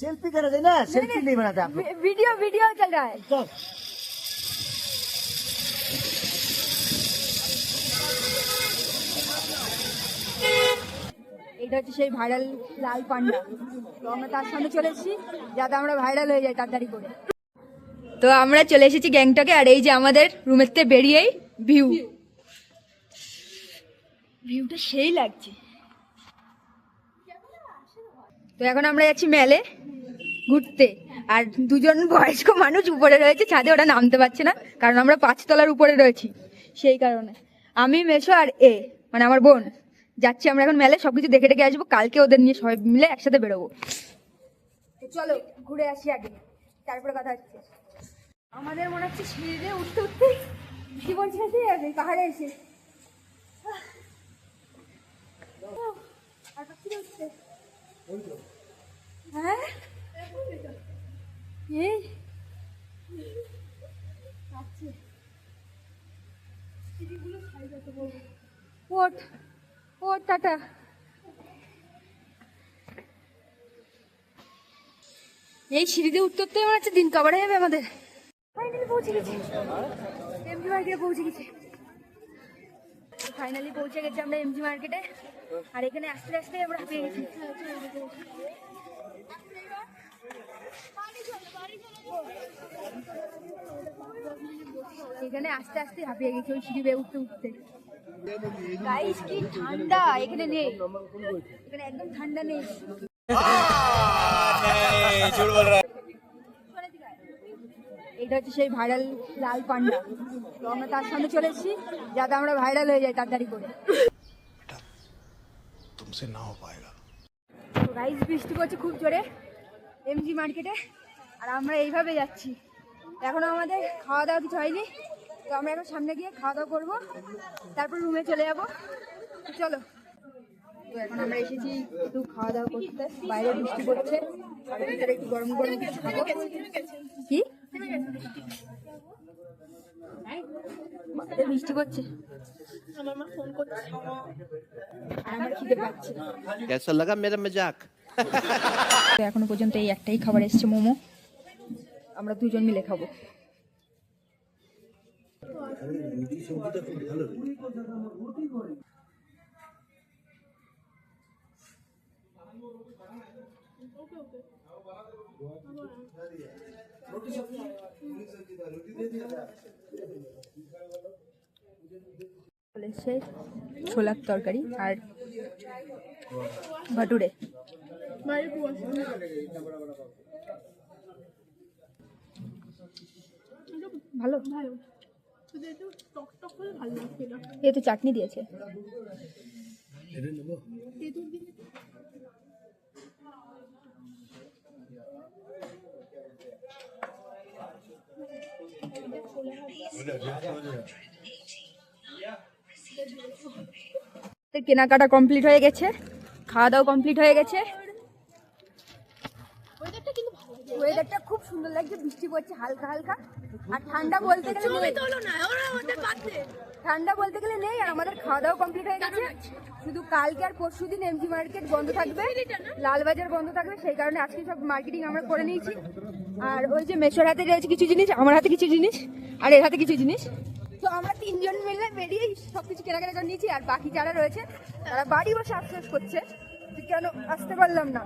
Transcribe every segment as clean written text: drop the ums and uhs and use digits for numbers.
Selfie करा देना, selfie नहीं बनाते आप लोग। वीडियो वीडियो चल रहा है। এটা হচ্ছে সেই ভাইরাল লাল পান্ডা। তো আমরা তার সামনে চলে এসেছি যাতে আমরা ভাইরাল হয়ে যাই তাড়াতাড়ি করে। তো আমরা চলে এসেছি গ্যাংটকে, আর এই যে আমাদের রুমের থেকে বেরিয়েই ভিউটা সেই লাগছে। তো এখন আমরা যাচ্ছি মেলে ঘুরতে, আর দুজন বয়স্ক মানুষ উপরে রয়েছে ছাদে, ওরা নামতে পারছে না কারণ আমরা 5 তলার উপরে রয়েছি। সেই কারণে আমি, মেশো আর মানে আমার বোন যাচ্ছি আমরা এখন মেলে, সবকিছু দেখে দেখে আসবো, কালকে ওদের নিয়ে সবাই মিলে একসাথে বেরোবো। চলো ঘুরে আসি আগে, তারপরে কথা হচ্ছে। আমাদের মনে হচ্ছে সিঁড়িতে উঠতে উঠতে জীবন শেষ হয়ে যাবে পাহাড়ে এসে। হ্যাঁ ওট ওট টাটা। এই সিঁড়িতে উঠতে উঠতে মনে হচ্ছে দিন কভার হয়ে যাবে আমাদের। ফাইনালি পৌঁছে গেছি, এমজি মার্কেটে পৌঁছে গেছি। ফাইনালি পৌঁছে গেছি আমরা এমজি মার্কেটে, আর এখানে আস্তে আস্তে আমরা পেয়ে গেছি। এখানে আস্তে আস্তে হাঁপিয়ে গেছি ওই সিঁড়ি বেয়ে উঠতে উঠতে। গাইস কি ঠান্ডা এখানে নেই, এখানে একদম ঠান্ডা নেই। এটা হচ্ছে সেই ভাইরাল লাল পান্ডা। তো আমরা তার সামনে চলে এসেছি যাতে আমরা ভাইরাল হয়ে যাই তাড়াতাড়ি করে। तुमसे ना हो पाएगा। তো গাইস বৃষ্টি পড়ছে খুব জোরে এমজি মার্কেটে, আর আমরা এইভাবে যাচ্ছি। এখনো আমাদের খাওয়া দাওয়া কিছু হয়নি, তো আমরা এখন সামনে গিয়ে খাওয়া দাওয়া করবো, তারপর রুমে চলে যাবো। চলো, তো এখন আমরা এসেছি একটু খাওয়া দাওয়া করতে, বাইরে বৃষ্টি পড়ছে, আর ভিতরে একটু গরম গরম কিছু খাবো। কি বৃষ্টি পড়ছে, আমার মা ফোন করছে, আর আমার খিদে পাচ্ছে। कैसा लगा मेरा मजाक? তো এখনো পর্যন্ত এই একটাই খাবার এসছে, মোমো। আমরা দুজন মিলে খাবো। ছোলার তরকারি আর ভাটুরে। ভালো ভালো, এ তো চাটনি দিয়েছে। কেনাকাটা কমপ্লিট হয়ে গেছে, খাওয়া দাওয়া কমপ্লিট হয়ে গেছে। ওয়েদারটা খুব সুন্দর লাগছে, বৃষ্টি পড়ছে হালকা হালকা, আর ঠান্ডা বলতে গেলে নেই। আর আমাদের খাওয়া দাওয়া কমপ্লিট হয়ে গেছে, শুধু কালকে আর পরশু দিন এমজি মার্কেট বন্ধ থাকবে, লালবাজার বন্ধ থাকবে, সেই কারণে আজকে সব মার্কেটিং আমরা করে নিয়েছি। আর ওই যে মেশোর হাতে রয়েছে কিছু জিনিস, আমার হাতে কিছু জিনিস, আর এর হাতে কিছু জিনিস। তো আমরা 3 জন মিলে বেরিয়ে সবকিছু কেনাকাটা করে নিয়েছি, আর বাকি যারা রয়েছে তারা বাড়ি বসে আফসোস করছে কেন আসতে পারলাম না।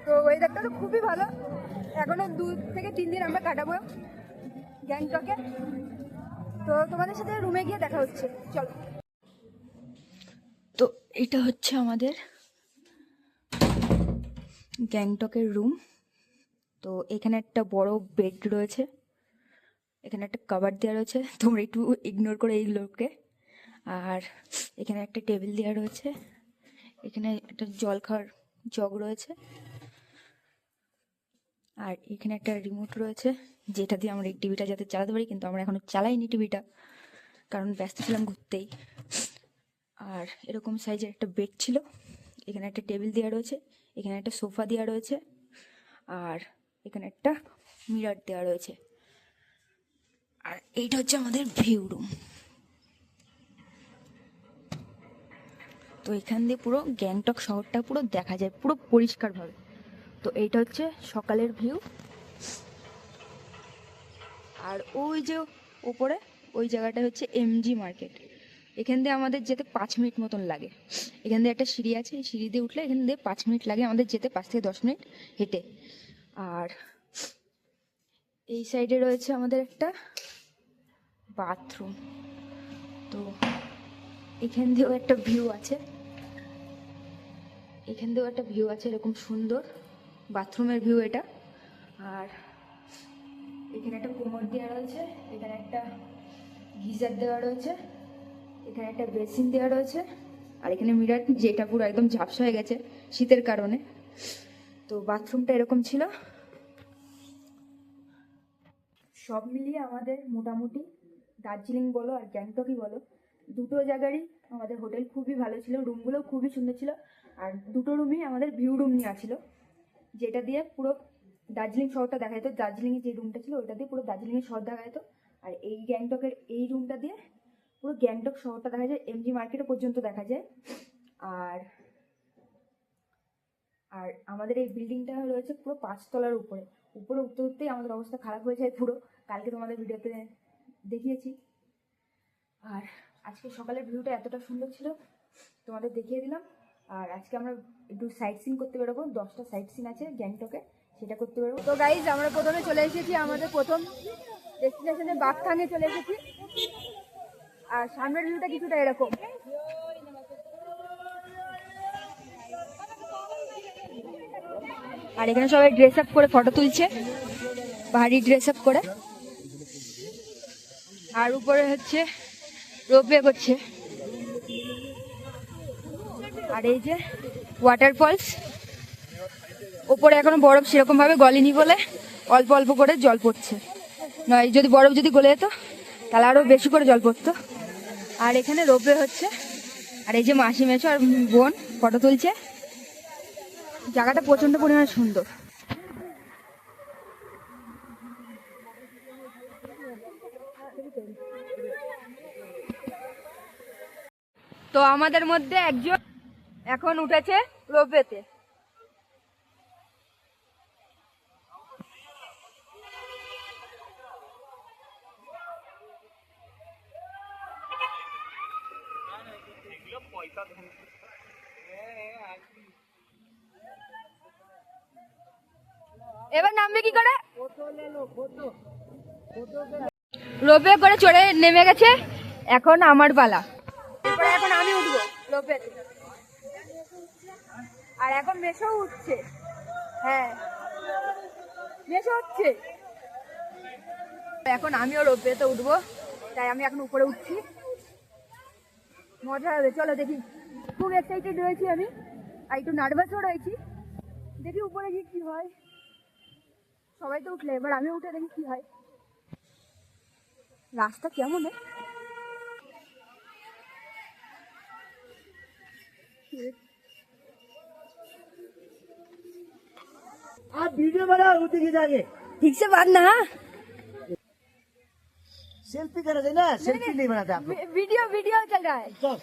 তো ওয়েদারটা তো খুবই ভালো, এখনো 2 থেকে 3 দিন আমরা কাটাবো গ্যাংটকে। তো তোমাদের সাথে রুমে গিয়ে দেখা হচ্ছে, চলো। তো এটা হচ্ছে আমাদের গ্যাংটকের রুম। তো এখানে একটা বড় বেড রয়েছে, এখানে একটা কভার দেওয়া রয়েছে, তোমরা একটু ইগনোর করে এইগুলোকে। আর এখানে একটা টেবিল দেওয়া রয়েছে, এখানে একটা জল খাওয়ার জগ রয়েছে, আর এখানে একটা রিমোট রয়েছে যেটা দিয়ে আমরা এই টিভিটা যাতে চালাতে পারি, কিন্তু আমরা এখনো চালাইনি টিভিটা কারণ ব্যস্ত ছিলাম ঘুরতেই। আর এরকম সাইজের একটা বেড ছিল, এখানে একটা টেবিল দেওয়া রয়েছে, এখানে একটা সোফা দেওয়া রয়েছে, আর এখানে একটা মিরর দেওয়া রয়েছে। আর এইটা হচ্ছে আমাদের ভিউ রুম। তো এখান দিয়ে পুরো গ্যাংটক শহরটা পুরো দেখা যায় পুরো পরিষ্কারভাবে। তো এইটা হচ্ছে সকালের ভিউ। আর ওই যে উপরে ওই জায়গাটা হচ্ছে এমজি মার্কেট। এখান দিয়ে আমাদের যেতে 5 মিনিট মতন লাগে। এখান দিয়ে একটা সিঁড়ি আছে, এই সিঁড়ি দিয়ে উঠলে এখান দিয়ে 5 মিনিট লাগে আমাদের যেতে, 5 থেকে 10 মিনিট হেঁটে। আর এই সাইডে রয়েছে আমাদের একটা বাথরুম। তো এখান দিয়েও একটা ভিউ আছে, এখান দিয়েও একটা ভিউ আছে এরকম সুন্দর বাথরুমের ভিউ এটা। আর এখানে একটা কোমর দেওয়া রয়েছে, এখানে একটা গিজার দেওয়া রয়েছে, এখানে একটা বেসিন দেওয়া রয়েছে। আর এখানে মিরার, যেটা পুরো একদম ঝাপসা হয়ে গেছে শীতের কারণে। তো বাথরুমটা এরকম ছিল। সব মিলিয়ে আমাদের মোটামুটি দার্জিলিং বলো আর গ্যাংটকই বলো, দুটো জায়গারই আমাদের হোটেল খুবই ভালো ছিল, রুমগুলোও খুবই সুন্দর ছিল। আর দুটো রুমই আমাদের ভিউ রুম নেওয়া ছিল, যেটা দিয়ে পুরো দার্জিলিং শহরটা দেখা যেত। দার্জিলিংয়ে যে রুমটা ছিল ওইটা দিয়ে পুরো দার্জিলিংয়ের শহর দেখা যেত। আর এই গ্যাংটকের এই রুমটা দিয়ে পুরো গ্যাংটক শহরটা দেখা যায়, এমজি মার্কেটও পর্যন্ত দেখা যায়। আর আর আমাদের এই বিল্ডিংটা রয়েছে পুরো 5 তলার উপরে। উপরে উঠতে উঠতেই আমাদের অবস্থা খারাপ হয়ে যায় পুরো, কালকে তোমাদের ভিডিওতে দেখিয়েছি। আর আজকে সকালের ভিউটা এতটা সুন্দর ছিল তোমাদের দেখিয়ে দিলাম। আর আজকে আমরা একটু সাইট সিন করতে বেরোবো, 10টা সাইট সিন আছে গ্যাংটকে, সেটা করতে বেরোবো। তো গাইজ আমরা প্রথমে চলে এসেছি আমাদের প্রথম ডেস্টিনেশনে বাগথাঙে চলে এসেছি। আর সামনের ভিউটা কিছুটা এরকম। আর এখানে সবাই ড্রেস আপ করে ফটো তুলছে, ভারী ড্রেস আপ করে। আর উপরে হচ্ছে রোপওয়ে করছে। আর এই যে ওয়াটারফলস, ওপরে এখনো বরফ সেরকম ভাবে গলেনি বলে অল্প অল্প করে জল পড়ছে, নয় যদি বরফ যদি গলে যেত তাহলে আরো বেশি করে জল পড়তো। আর এখানে রোপওয়ে হচ্ছে। আর এই যে মাসি মেশো আর বোন ফটো তুলছে। জায়গাটা প্রচন্ড পরিমাণে সুন্দর। তো আমাদের মধ্যে একজন এখন উঠেছে রোপওয়েতে। এবার নামবে কি করে? রোপওয়ে করে চড়ে নেমে গেছে, এখন আমার পালা। এরপরে এখন আমি উঠবো রোপওয়েতে। আর এখন মেশো উঠছে। হ্যাঁ মেশো হচ্ছে। এখন আমিও রোপওয়েতে উঠবো, তাই আমি এখন উপরে উঠছি। মজা হবে, চলো দেখি। খুব এক্সাইটেড রয়েছি আমি, আর একটু নার্ভাসও রয়েছি। দেখি উপরে গিয়ে কি হয়। সবাই তো উঠলে, এবার আমি উঠে দেখি কি হয়। রাস্তা কেমন? आप वीडियो बनाओ उठी के जाके ठीक से बात ना। सेल्फी करा जाए ना, सेल्फी नहीं बनाते आप लोग। वीडियो वीडियो चल रहा है। चल।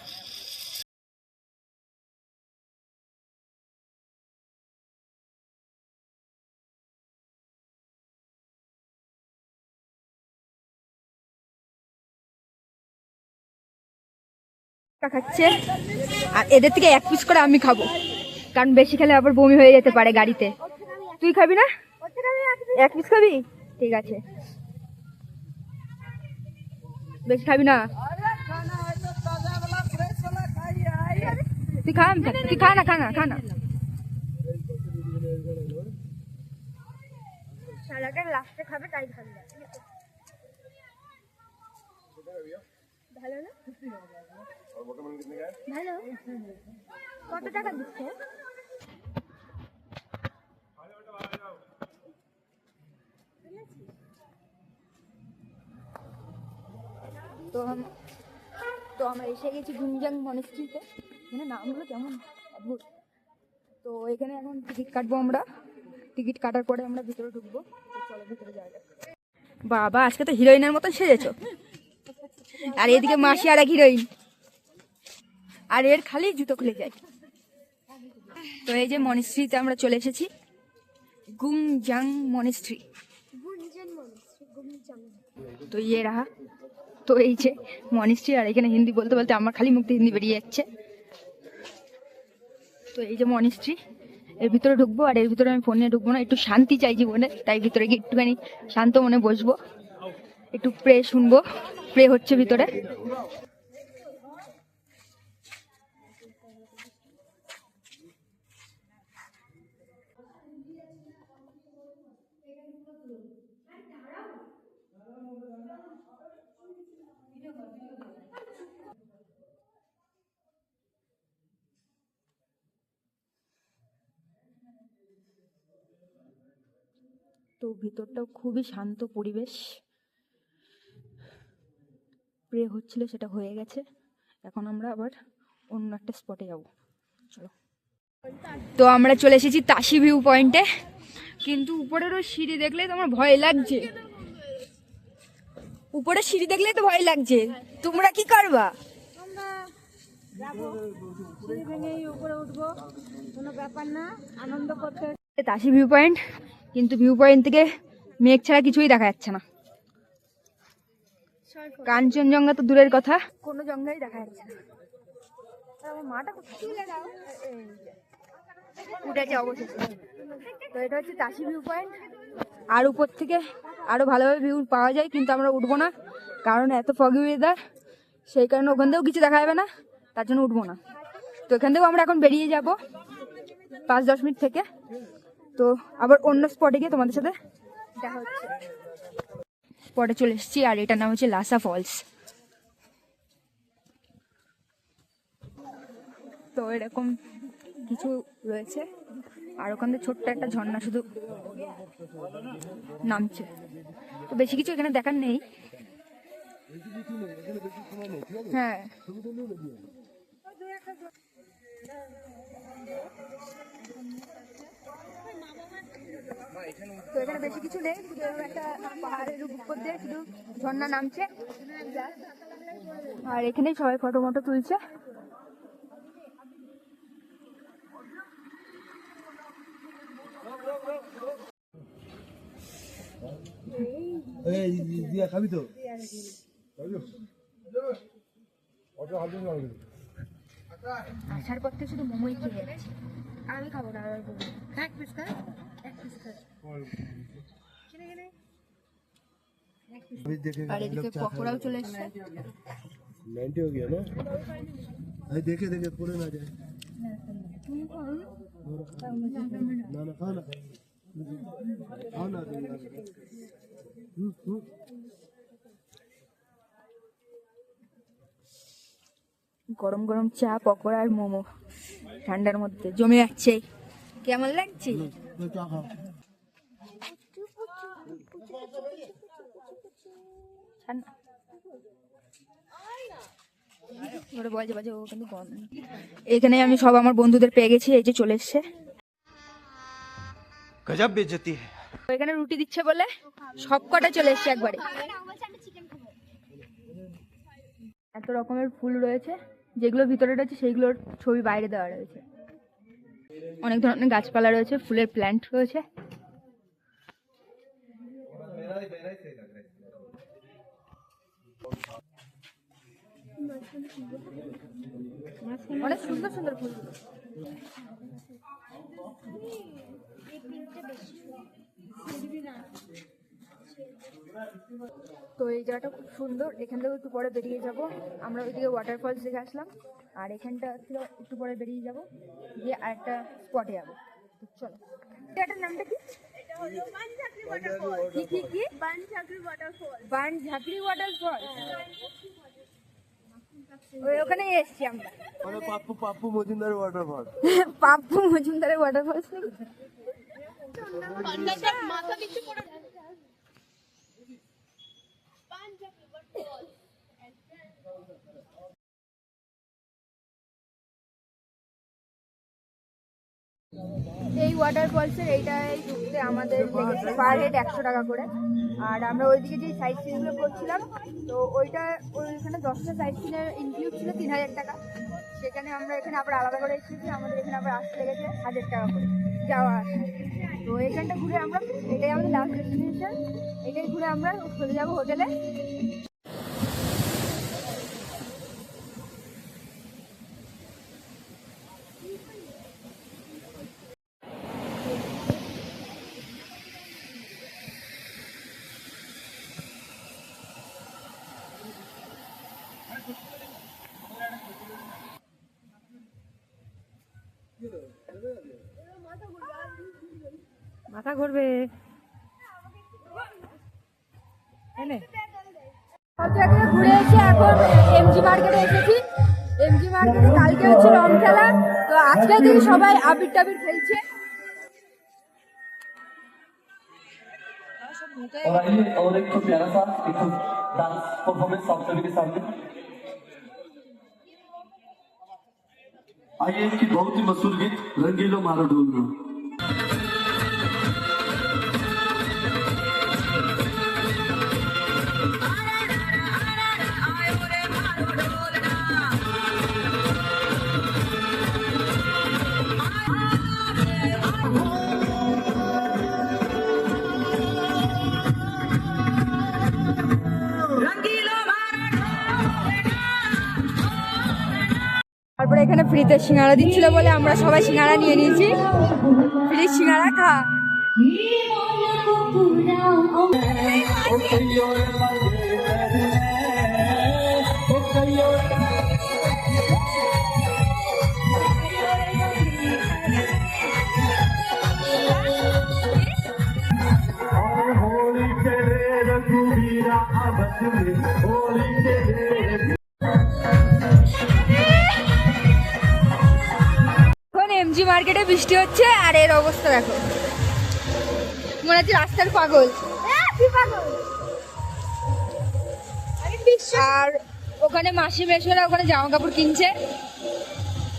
খাচ্ছে, আর এদের থেকে 1 পিস করে আমি খাবো, কারণ বেশি খেলে আবার বমি হয়ে যেতে পারে গাড়িতে। তুই খাবি না? 1 পিস খাবি? ঠিক আছে, বেশি খাবি না। তুই খা, তুই খা না, খা না, খা না। সালাটা লাস্টে খাবে, তাই খাবি না। ভালো না? ভালো। কত টাকা দিচ্ছে? তো আমরা এসে গেছি গুঞ্জাং মনেস্ট্রিতে। এখানে নামগুলো কেমন অদ্ভুত। তো এখানে এখন টিকিট কাটবো আমরা। টিকিট কাটার পরে আমরা ভিতরে ঢুকবো। চলো ভিতরে যাওয়া যাক। বাবা, আজকে তো হিরোইনের মতন সেজেছো। আর এদিকে মাসি আর এক হিরোইন। আর এর খালি জুতো খুলে যায়। তো এই যে মনিস্ট্রিতে আমরা চলে এসেছি, গুমজাং মনিস্ট্রি। তো ইয়ে রাহা, তো এই যে মনিস্ট্রি। আর এখানে হিন্দি বলতে বলতে আমার খালি মুখ দিয়ে হিন্দি বেরিয়ে যাচ্ছে। তো এই যে মনিস্ট্রি, এর ভিতরে ঢুকবো। আর এর ভিতরে আমি ফোন নিয়ে ঢুকবো না, একটু শান্তি চাই জীবনে, তাই ভিতরে গিয়ে একটুখানি শান্ত মনে বসবো, একটু প্রে শুনবো। প্রে হচ্ছে ভিতরে। তো ভিতরটাও খুবই শান্ত পরিবেশ। প্রে হচ্ছিল, সেটা হয়ে গেছে। এখন আমরা আবার অন্য একটা স্পটে যাব। চলো। তো আমরা চলে এসেছি তাসি ভিউ পয়েন্টে, কিন্তু উপরের ওই সিঁড়ি দেখলেই তো আমার ভয় লাগছে। উপরের সিঁড়ি দেখলেই তো ভয় লাগছে। তোমরা কি করবা? উপরে উঠবো, কোনো ব্যাপার না, আনন্দ করতে। তাসি ভিউ পয়েন্ট, কিন্তু ভিউ পয়েন্ট থেকে মেঘ ছাড়া কিছুই দেখা যাচ্ছে না। কাঞ্চনজঙ্ঘা তো দূরের কথা, কোনো জঙ্ঘাই দেখা যাচ্ছে না। আমার মাটা উঠেছে অবশেষে। তো এটা হচ্ছে তাসি ভিউ পয়েন্ট। আর উপর থেকে আরো ভালোভাবে ভিউ পাওয়া যায়, কিন্তু আমরা উঠবো না, কারণ এত ফগি ওয়েদার। সেই কারণে ওখান থেকেও কিছু দেখা যাবে না, তার জন্য উঠবো না। তো এখান থেকেও আমরা এখন বেরিয়ে যাব 5-10 মিনিট থেকে। তো আবার অন্য স্পটে গিয়ে তোমাদের সাথে দেখা হচ্ছে। স্পটে চলে এসেছি, আর এটার নাম হচ্ছে লাসা ফলস। তো এরকম কিছু রয়েছে, আর ওখান থেকে ছোট্ট একটা ঝর্ণা শুধু নামছে। তো বেশি কিছু এখানে দেখার নেই। হ্যাঁ, তো এখানে বেশি কিছু নেই, শুধু একটা পাহাড়ের উপর দিয়ে শুধু ঝর্ণা নামছে। আর এখানেই সবাই ফটো মটো তুলছে। খাবি তো? আসার পর থেকে শুধু মোমোই খেয়ে যাচ্ছি। আমি খাবো না, এক পিস খা, এক পিস খা। আর এদিকে পকোড়াও চলে এসছে। 90 हो गया ना? देखे देखे पूरे ना जाए। ना ना खाना खाना গরম গরম চা, পকোড়া আর মোমো ঠান্ডার মধ্যে জমে যাচ্ছে। কেমন লাগছে? এখানে আমি সব আমার বন্ধুদের পেয়ে গেছি, এই যে চলে এসছে। गजब बेइज्जती है। এখানে রুটি দিচ্ছে বলে সব কটা চলে এসছে একবারে। এত রকমের ফুল রয়েছে, যেগুলো ভিতরে রয়েছে সেইগুলোর ছবি বাইরে দেওয়া রয়েছে। অনেক ধরনের গাছপালা রয়েছে, ফুলের প্ল্যান্ট রয়েছে। অনেক সুন্দর সুন্দর ফুল। তো এই জায়গাটা খুব সুন্দর, এখান থেকে একটু পরে বেরিয়ে যাব। আমরা ওইদিকে ওয়াটারফলস দেখে আসলাম, আর এখানটা থেকে একটু পরে বেরিয়ে যাব, গিয়ে আরেকটা স্পটে যাবো। চলো, এটার নামটা কি? বানঝাকড়ি ওয়াটারফল। ওখানে এসছি আমরা। পাপ্পু মজুমদারের ওয়াটারফল। পাপ্পু মজুমদারের ওয়াটারফলস নাকি? এই ওয়াটারফলসের এইটাই ঢুকতে আমাদের লেগেছে পার হেড 100 টাকা করে। আর আমরা ওইদিকে যে সাইড সিনগুলো করছিলাম, তো ওইখানে 10টা সাইড সিনের ইনক্লুড ছিল 3000 টাকা। সেখানে আমরা এখানে আবার আলাদা করে এসেছি, আমাদের এখানে আবার আসতে লেগেছে 1000 টাকা করে যাওয়া আসা। তো এখানটা ঘুরে আমরা, এটাই আমাদের লাস্ট ডেস্টিনেশন, এটাই ঘুরে আমরা চলে যাবো হোটেলে। মাথা ঘুরবে। সব জায়গায় ঘুরে এসে এখন এমজি মার্কেটে এসেছি। এমজি মার্কেটে কালকে হচ্ছে রং খেলা, তো আজকে থেকে সবাই আবির টাবির খেলছে। और आइए और एक तो प्यारा सा एक डांस परफॉर्मेंस आप सभी के सामने। आइए इनकी बहुत ही मशहूर गीत रंगीलो मारो ढोलना। তারপরে এখানে ফ্রিতে সিঙ্গাড়া দিচ্ছিল বলে আমরা সবাই সিঙ্গাড়া নিয়ে নিয়েছি। ফ্রি সিঙ্গাড়া খা। এখন এমজি মার্কেটে বৃষ্টি হচ্ছে আর এর অবস্থা দেখো, মনে হচ্ছে রাস্তার পাগল। আর ওখানে মাসি মেশোরা ওখানে জামা কাপড় কিনছে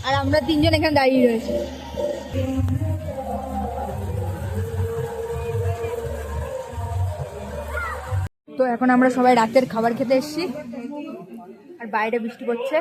আর আমরা তিনজন এখানে দাঁড়িয়ে রয়েছি। তো এখন আমরা সবাই রাতের খাবার খেতে এসেছি আর বাইরে বৃষ্টি পড়ছে।